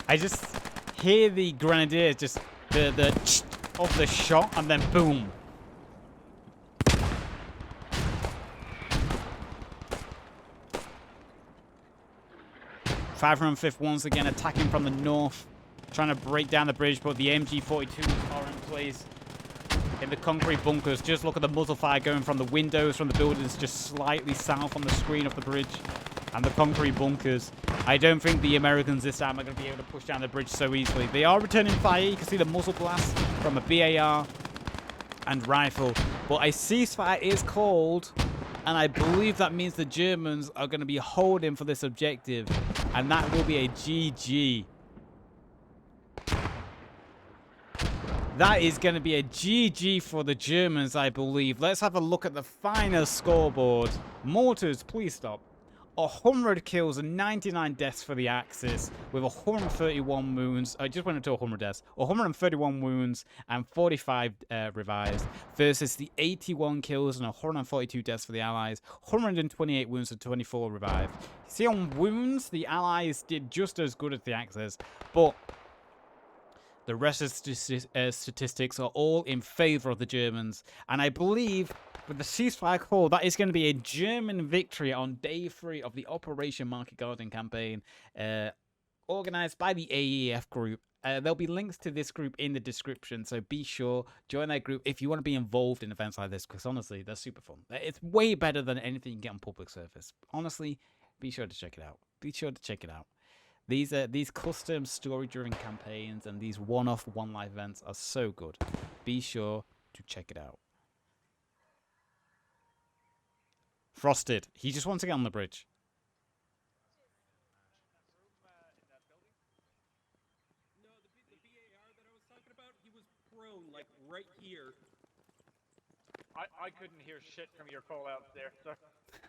I just hear the grenadiers just the of the shot and then boom. .505 once again attacking from the north, trying to break down the bridge, but the MG42s are in place in the concrete bunkers. Just look at the muzzle fire going from the windows, from the buildings just slightly south on the screen of the bridge, and the concrete bunkers. I don't think the Americans this time are going to be able to push down the bridge so easily. They are returning fire. You can see the muzzle blast from a BAR and rifle, but a ceasefire is called, and I believe that means the Germans are going to be holding for this objective, and that will be a GG. That is going to be a GG for the Germans, I believe. Let's have a look at the final scoreboard. Mortars, please stop. 100 kills and 99 deaths for the Axis, with 131 wounds. I just went into 100 deaths. 131 wounds and 45 revives, versus the 81 kills and 142 deaths for the Allies. 128 wounds and 24 revived. See, on wounds, the Allies did just as good as the Axis, but the rest of the statistics are all in favor of the Germans. And I believe with the ceasefire call, that is going to be a German victory on day 3 of the Operation Market Garden campaign, organized by the AEF group. There'll be links to this group in the description, so be sure, join that group if you want to be involved in events like this, because honestly, they're super fun. It's way better than anything you can get on public service. Honestly, be sure to check it out. Be sure to check it out. These custom story-driven campaigns and these one-off, one-life events are so good. Be sure to check it out. Frosted. He just wants to get on the bridge. No, the BAR that I was talking about, he was prone, like, right here. I couldn't hear shit from your call out there, sir.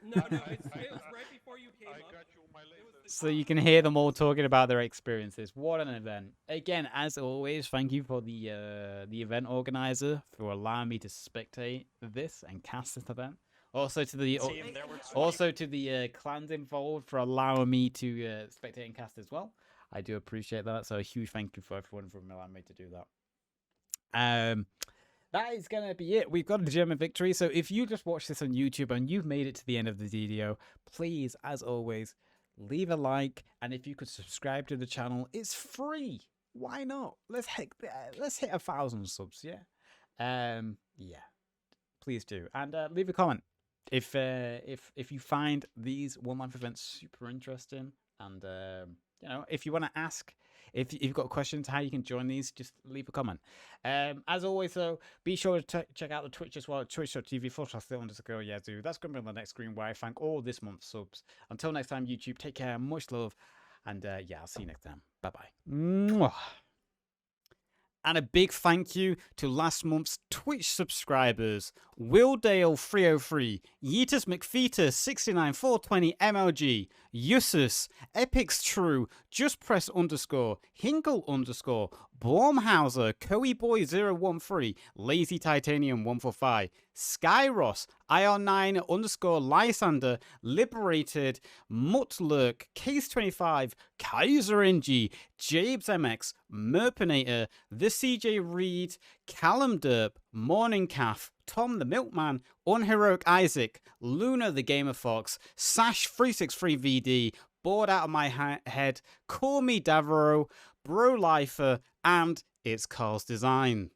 No, it was right before you came I up. got you on my laser. So you can hear them all talking about their experiences. What an event. Again, as always, thank you for the event organizer for allowing me to spectate this and cast this event. Also to the clans involved for allowing me to spectate and cast as well. I do appreciate that. So a huge thank you for everyone for allowing me to do that. That is going to be it. We've got a German victory. So if you just watched this on YouTube and you've made it to the end of the video, please, as always, leave a like. And if you could subscribe to the channel, it's free. Why not? Let's hit 1,000 subs. Yeah. Yeah. Please do. And leave a comment if you find these one-life events super interesting, and you know, if you want to ask, if you've got questions how you can join these, just leave a comment. As always, though, be sure to check out the Twitch as well, twitch.tv/still_yazoo. That's going to be on the next screen, where I thank all this month's subs. Until next time, YouTube, take care, much love, and yeah, I'll see you next time. Bye-bye. And a big thank you to last month's Twitch subscribers: Willdale303, Yeetus McFetus 69420 MLG, Yusus, Epics True, Just Press _, Hinkle _, Blomhauser, Coeyboy013, Lazy Titanium 145, Skyros, IR9 _ Lysander, Liberated, Mutlurk, Case25, Kaiser NG, Jabes MX, Merpinator, The CJ Reed, Callum Derp, Morning Calf, Tom the Milkman, Unheroic Isaac, Luna the Gamer Fox, Sash363VD, Bored Out of My Head, Call Me Davro, Bro Lifer, and It's Carl's Design.